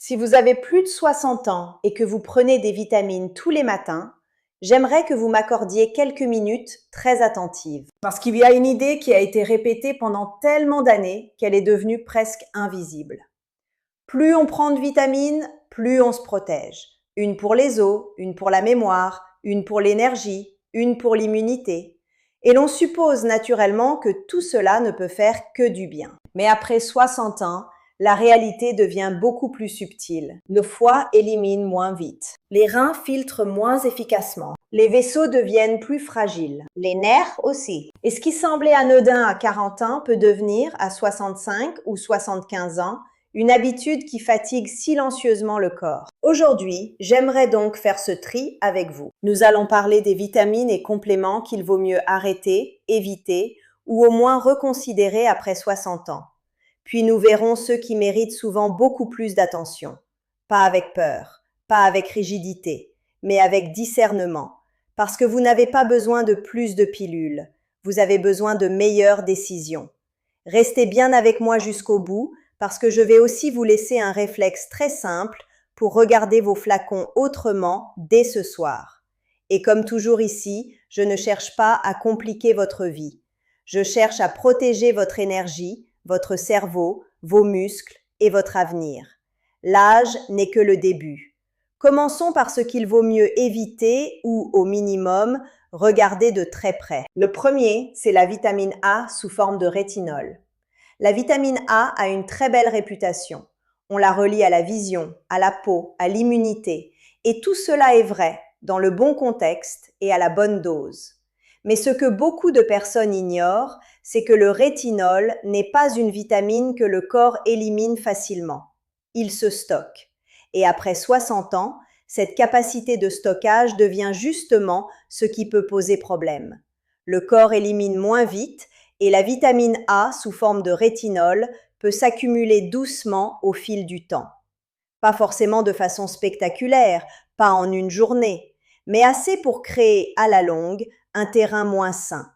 Si vous avez plus de 60 ans et que vous prenez des vitamines tous les matins, j'aimerais que vous m'accordiez quelques minutes très attentives. Parce qu'il y a une idée qui a été répétée pendant tellement d'années qu'elle est devenue presque invisible. Plus on prend de vitamines, plus on se protège. Une pour les os, une pour la mémoire, une pour l'énergie, une pour l'immunité. Et l'on suppose naturellement que tout cela ne peut faire que du bien. Mais après 60 ans, la réalité devient beaucoup plus subtile. Le foie élimine moins vite. Les reins filtrent moins efficacement. Les vaisseaux deviennent plus fragiles. Les nerfs aussi. Et ce qui semblait anodin à 40 ans peut devenir, à 65 ou 75 ans, une habitude qui fatigue silencieusement le corps. Aujourd'hui, j'aimerais donc faire ce tri avec vous. Nous allons parler des vitamines et compléments qu'il vaut mieux arrêter, éviter ou au moins reconsidérer après 60 ans. Puis nous verrons ceux qui méritent souvent beaucoup plus d'attention. Pas avec peur, pas avec rigidité, mais avec discernement. Parce que vous n'avez pas besoin de plus de pilules, vous avez besoin de meilleures décisions. Restez bien avec moi jusqu'au bout, parce que je vais aussi vous laisser un réflexe très simple pour regarder vos flacons autrement dès ce soir. Et comme toujours ici, je ne cherche pas à compliquer votre vie. Je cherche à protéger votre énergie, votre cerveau, vos muscles et votre avenir. L'âge n'est que le début. Commençons par ce qu'il vaut mieux éviter ou, au minimum, regarder de très près. Le premier, c'est la vitamine A sous forme de rétinol. La vitamine A a une très belle réputation. On la relie à la vision, à la peau, à l'immunité. Et tout cela est vrai, dans le bon contexte et à la bonne dose. Mais ce que beaucoup de personnes ignorent, c'est que le rétinol n'est pas une vitamine que le corps élimine facilement. Il se stocke. Et après 60 ans, cette capacité de stockage devient justement ce qui peut poser problème. Le corps élimine moins vite et la vitamine A sous forme de rétinol peut s'accumuler doucement au fil du temps. Pas forcément de façon spectaculaire, pas en une journée, mais assez pour créer à la longue un terrain moins sain.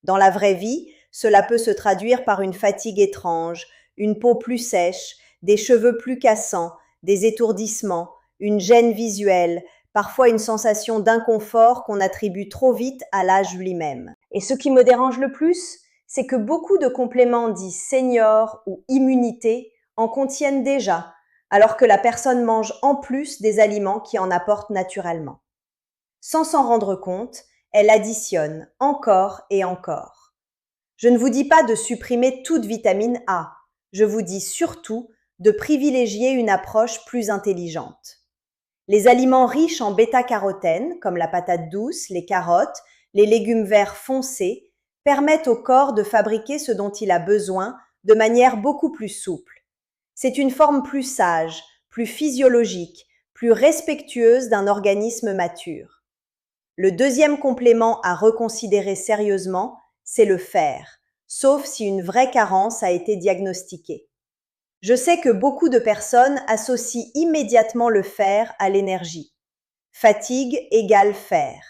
Dans la vraie vie, cela peut se traduire par une fatigue étrange, une peau plus sèche, des cheveux plus cassants, des étourdissements, une gêne visuelle, parfois une sensation d'inconfort qu'on attribue trop vite à l'âge lui-même. Et ce qui me dérange le plus, c'est que beaucoup de compléments dits seniors ou immunité en contiennent déjà, alors que la personne mange en plus des aliments qui en apportent naturellement. Sans s'en rendre compte, elle additionne encore et encore. Je ne vous dis pas de supprimer toute vitamine A, je vous dis surtout de privilégier une approche plus intelligente. Les aliments riches en bêta-carotène, comme la patate douce, les carottes, les légumes verts foncés, permettent au corps de fabriquer ce dont il a besoin de manière beaucoup plus souple. C'est une forme plus sage, plus physiologique, plus respectueuse d'un organisme mature. Le deuxième complément à reconsidérer sérieusement, c'est le fer, sauf si une vraie carence a été diagnostiquée. Je sais que beaucoup de personnes associent immédiatement le fer à l'énergie. Fatigue égale fer.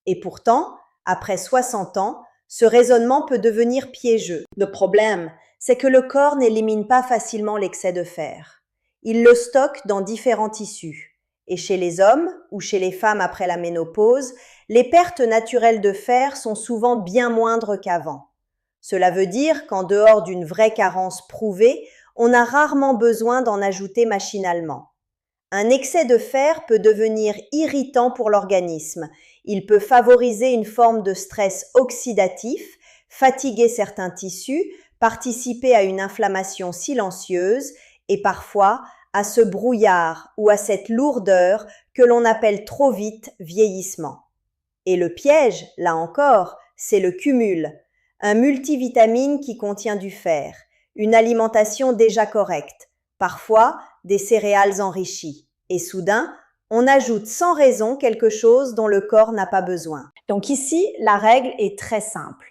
Et pourtant, après 60 ans, ce raisonnement peut devenir piégeux. Le problème, c'est que le corps n'élimine pas facilement l'excès de fer. Il le stocke dans différents tissus. Et chez les hommes ou chez les femmes après la ménopause, les pertes naturelles de fer sont souvent bien moindres qu'avant. Cela veut dire qu'en dehors d'une vraie carence prouvée, on a rarement besoin d'en ajouter machinalement. Un excès de fer peut devenir irritant pour l'organisme. Il peut favoriser une forme de stress oxydatif, fatiguer certains tissus, participer à une inflammation silencieuse et parfois à ce brouillard ou à cette lourdeur que l'on appelle trop vite vieillissement. Et le piège, là encore, c'est le cumul. Un multivitamine qui contient du fer, une alimentation déjà correcte, parfois des céréales enrichies. Et soudain, on ajoute sans raison quelque chose dont le corps n'a pas besoin. Donc ici, la règle est très simple.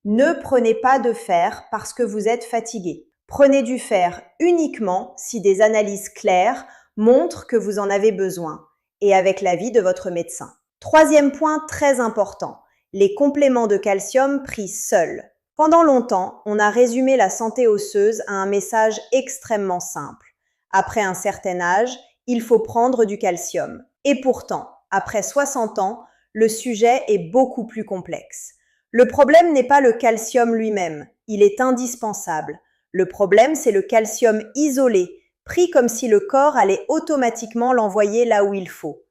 Ne prenez pas de fer parce que vous êtes fatigué. Prenez du fer uniquement si des analyses claires montrent que vous en avez besoin et avec l'avis de votre médecin. Troisième point très important, les compléments de calcium pris seuls. Pendant longtemps, on a résumé la santé osseuse à un message extrêmement simple. Après un certain âge, il faut prendre du calcium. Et pourtant, après 60 ans, le sujet est beaucoup plus complexe. Le problème n'est pas le calcium lui-même, il est indispensable. Le problème, c'est le calcium isolé, pris comme si le corps allait automatiquement l'envoyer là où il faut.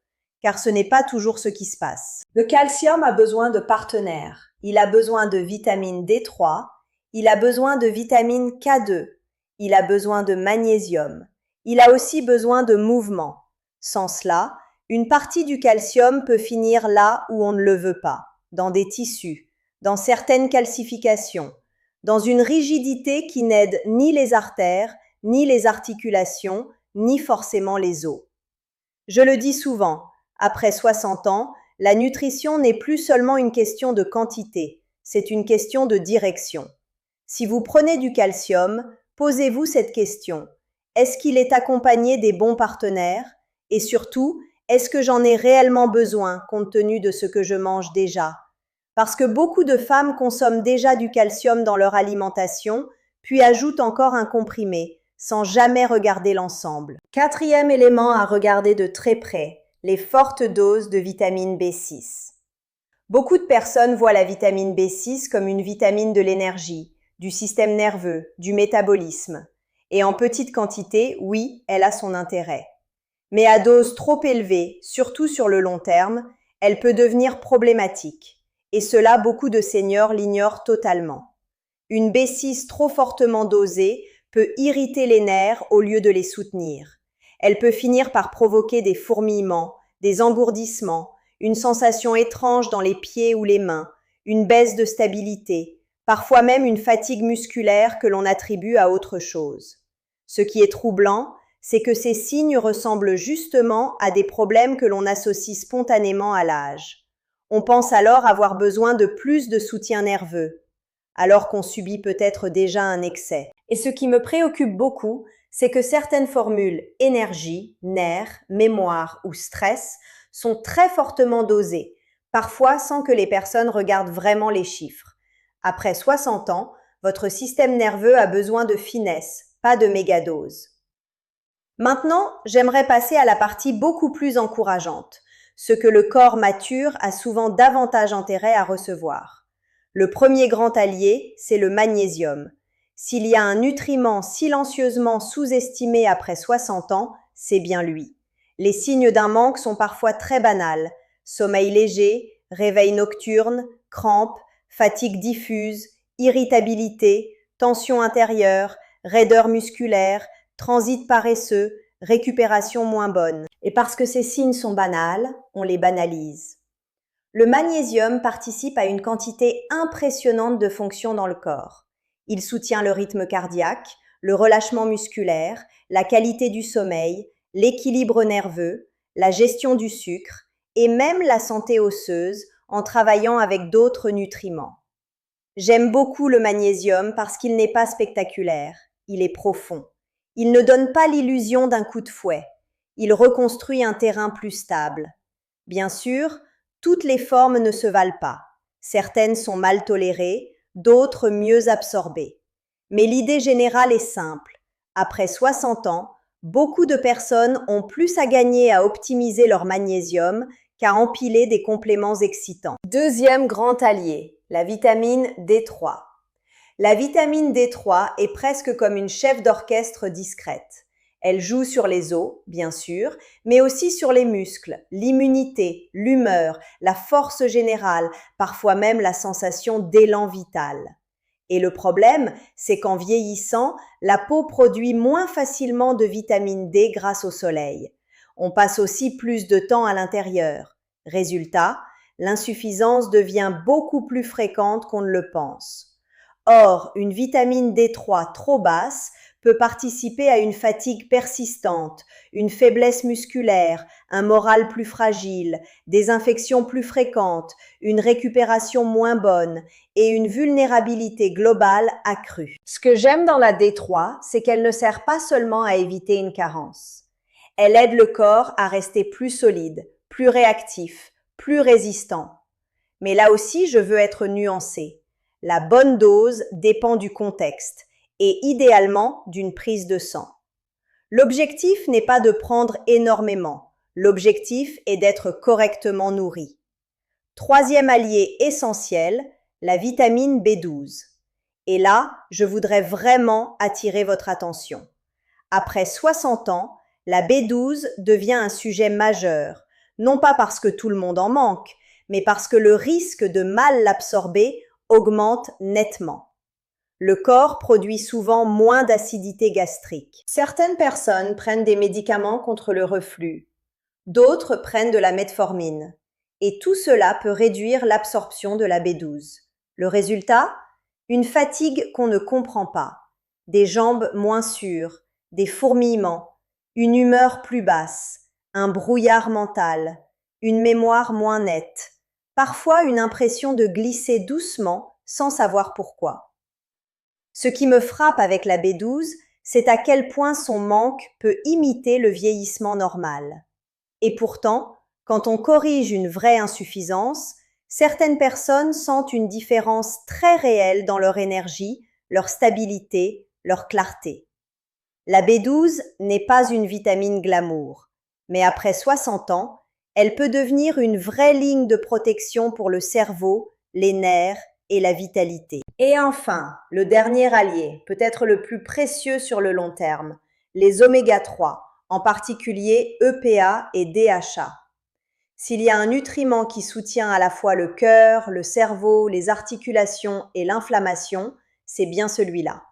Car ce n'est pas toujours ce qui se passe. Le calcium a besoin de partenaires. Il a besoin de vitamine D3, il a besoin de vitamine K2, il a besoin de magnésium. Il a aussi besoin de mouvement. Sans cela, une partie du calcium peut finir là où on ne le veut pas, dans des tissus, dans certaines calcifications, dans une rigidité qui n'aide ni les artères, ni les articulations, ni forcément les os. Je le dis souvent, après 60 ans, la nutrition n'est plus seulement une question de quantité, c'est une question de direction. Si vous prenez du calcium, posez-vous cette question. Est-ce qu'il est accompagné des bons partenaires? Et surtout, est-ce que j'en ai réellement besoin compte tenu de ce que je mange déjà? Parce que beaucoup de femmes consomment déjà du calcium dans leur alimentation, puis ajoutent encore un comprimé, sans jamais regarder l'ensemble. Quatrième élément à regarder de très près, les fortes doses de vitamine B6. Beaucoup de personnes voient la vitamine B6 comme une vitamine de l'énergie, du système nerveux, du métabolisme. Et en petite quantité, oui, elle a son intérêt. Mais à dose trop élevée, surtout sur le long terme, elle peut devenir problématique. Et cela, beaucoup de seniors l'ignorent totalement. Une B6 trop fortement dosée peut irriter les nerfs au lieu de les soutenir. Elle peut finir par provoquer des fourmillements, des engourdissements, une sensation étrange dans les pieds ou les mains, une baisse de stabilité, parfois même une fatigue musculaire que l'on attribue à autre chose. Ce qui est troublant, c'est que ces signes ressemblent justement à des problèmes que l'on associe spontanément à l'âge. On pense alors avoir besoin de plus de soutien nerveux, alors qu'on subit peut-être déjà un excès. Et ce qui me préoccupe beaucoup, c'est que certaines formules énergie, nerfs, mémoire ou stress sont très fortement dosées, parfois sans que les personnes regardent vraiment les chiffres. Après 60 ans, votre système nerveux a besoin de finesse, pas de mégadose. Maintenant, j'aimerais passer à la partie beaucoup plus encourageante, ce que le corps mature a souvent davantage intérêt à recevoir. Le premier grand allié, c'est le magnésium. S'il y a un nutriment silencieusement sous-estimé après 60 ans, c'est bien lui. Les signes d'un manque sont parfois très banals. Sommeil léger, réveil nocturne, crampes, fatigue diffuse, irritabilité, tension intérieure, raideur musculaire, transit paresseux, récupération moins bonne. Et parce que ces signes sont banals, on les banalise. Le magnésium participe à une quantité impressionnante de fonctions dans le corps. Il soutient le rythme cardiaque, le relâchement musculaire, la qualité du sommeil, l'équilibre nerveux, la gestion du sucre et même la santé osseuse en travaillant avec d'autres nutriments. J'aime beaucoup le magnésium parce qu'il n'est pas spectaculaire, il est profond. Il ne donne pas l'illusion d'un coup de fouet. Il reconstruit un terrain plus stable. Bien sûr, toutes les formes ne se valent pas. Certaines sont mal tolérées, d'autres mieux absorbées. Mais l'idée générale est simple. Après 60 ans, beaucoup de personnes ont plus à gagner à optimiser leur magnésium qu'à empiler des compléments excitants. Deuxième grand allié, la vitamine D3. La vitamine D3 est presque comme une chef d'orchestre discrète. Elle joue sur les os, bien sûr, mais aussi sur les muscles, l'immunité, l'humeur, la force générale, parfois même la sensation d'élan vital. Et le problème, c'est qu'en vieillissant, la peau produit moins facilement de vitamine D grâce au soleil. On passe aussi plus de temps à l'intérieur. Résultat, l'insuffisance devient beaucoup plus fréquente qu'on ne le pense. Or, une vitamine D3 trop basse peut participer à une fatigue persistante, une faiblesse musculaire, un moral plus fragile, des infections plus fréquentes, une récupération moins bonne et une vulnérabilité globale accrue. Ce que j'aime dans la D3, c'est qu'elle ne sert pas seulement à éviter une carence. Elle aide le corps à rester plus solide, plus réactif, plus résistant. Mais là aussi, je veux être nuancée. La bonne dose dépend du contexte et idéalement d'une prise de sang. L'objectif n'est pas de prendre énormément. L'objectif est d'être correctement nourri. Troisième allié essentiel, la vitamine B12. Et là, je voudrais vraiment attirer votre attention. Après 60 ans, la B12 devient un sujet majeur, non pas parce que tout le monde en manque, mais parce que le risque de mal l'absorber augmente nettement. Le corps produit souvent moins d'acidité gastrique. Certaines personnes prennent des médicaments contre le reflux, d'autres prennent de la metformine, et tout cela peut réduire l'absorption de la B12. Le résultat ? Une fatigue qu'on ne comprend pas, des jambes moins sûres, des fourmillements, une humeur plus basse, un brouillard mental, une mémoire moins nette, parfois une impression de glisser doucement sans savoir pourquoi. Ce qui me frappe avec la B12, c'est à quel point son manque peut imiter le vieillissement normal. Et pourtant, quand on corrige une vraie insuffisance, certaines personnes sentent une différence très réelle dans leur énergie, leur stabilité, leur clarté. La B12 n'est pas une vitamine glamour, mais après 60 ans, elle peut devenir une vraie ligne de protection pour le cerveau, les nerfs et la vitalité. Et enfin, le dernier allié, peut-être le plus précieux sur le long terme, les oméga 3, en particulier EPA et DHA. S'il y a un nutriment qui soutient à la fois le cœur, le cerveau, les articulations et l'inflammation, c'est bien celui-là.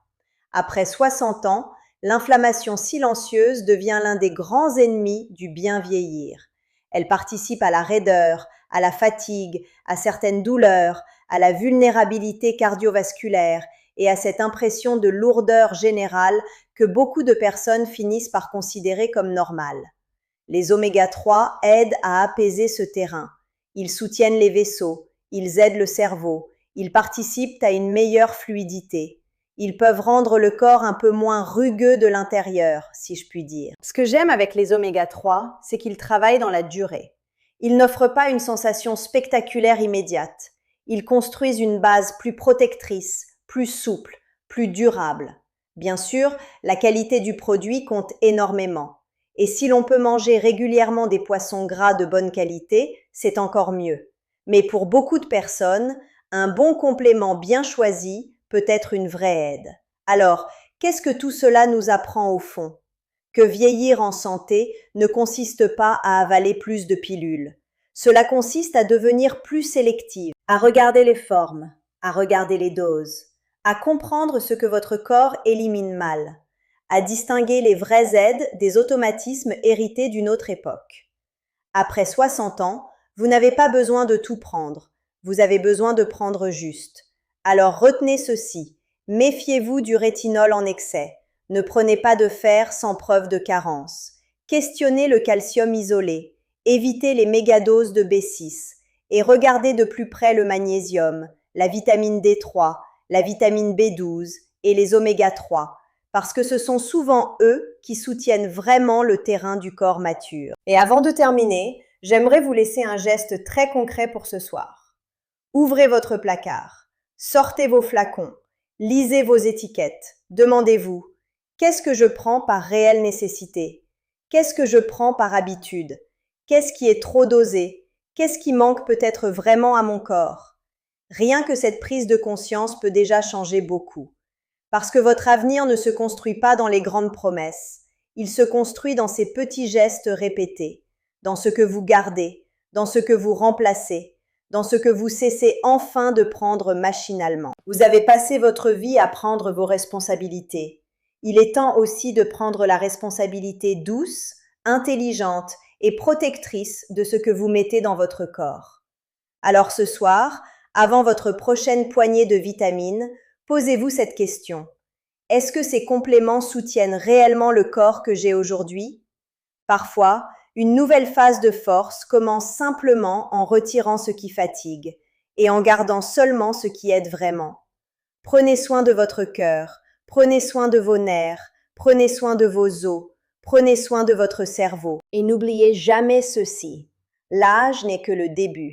Après 60 ans, l'inflammation silencieuse devient l'un des grands ennemis du bien vieillir. Elle participe à la raideur, à la fatigue, à certaines douleurs, à la vulnérabilité cardiovasculaire et à cette impression de lourdeur générale que beaucoup de personnes finissent par considérer comme normale. Les oméga 3 aident à apaiser ce terrain. Ils soutiennent les vaisseaux, ils aident le cerveau, ils participent à une meilleure fluidité. Ils peuvent rendre le corps un peu moins rugueux de l'intérieur, si je puis dire. Ce que j'aime avec les oméga 3, c'est qu'ils travaillent dans la durée. Ils n'offrent pas une sensation spectaculaire immédiate. Ils construisent une base plus protectrice, plus souple, plus durable. Bien sûr, la qualité du produit compte énormément. Et si l'on peut manger régulièrement des poissons gras de bonne qualité, c'est encore mieux. Mais pour beaucoup de personnes, un bon complément bien choisi peut être une vraie aide. Alors, qu'est-ce que tout cela nous apprend au fond ? Que vieillir en santé ne consiste pas à avaler plus de pilules. Cela consiste à devenir plus sélective, à regarder les formes, à regarder les doses, à comprendre ce que votre corps élimine mal, à distinguer les vraies aides des automatismes hérités d'une autre époque. Après 60 ans, vous n'avez pas besoin de tout prendre, vous avez besoin de prendre juste. Alors retenez ceci, méfiez-vous du rétinol en excès, ne prenez pas de fer sans preuve de carence, questionnez le calcium isolé, évitez les mégadoses de B6 et regardez de plus près le magnésium, la vitamine D3, la vitamine B12 et les oméga 3, parce que ce sont souvent eux qui soutiennent vraiment le terrain du corps mature. Et avant de terminer, j'aimerais vous laisser un geste très concret pour ce soir. Ouvrez votre placard, sortez vos flacons, lisez vos étiquettes, demandez-vous « Qu'est-ce que je prends par réelle nécessité ? Qu'est-ce que je prends par habitude ? Qu'est-ce qui est trop dosé ? Qu'est-ce qui manque peut-être vraiment à mon corps ?» Rien que cette prise de conscience peut déjà changer beaucoup. Parce que votre avenir ne se construit pas dans les grandes promesses. Il se construit dans ces petits gestes répétés, dans ce que vous gardez, dans ce que vous remplacez, dans ce que vous cessez enfin de prendre machinalement. Vous avez passé votre vie à prendre vos responsabilités. Il est temps aussi de prendre la responsabilité douce, intelligente et protectrice de ce que vous mettez dans votre corps. Alors ce soir, avant votre prochaine poignée de vitamines, posez-vous cette question. Est-ce que ces compléments soutiennent réellement le corps que j'ai aujourd'hui ? Parfois, une nouvelle phase de force commence simplement en retirant ce qui fatigue et en gardant seulement ce qui aide vraiment. Prenez soin de votre cœur, prenez soin de vos nerfs, prenez soin de vos os, prenez soin de votre cerveau. Et n'oubliez jamais ceci, l'âge n'est que le début.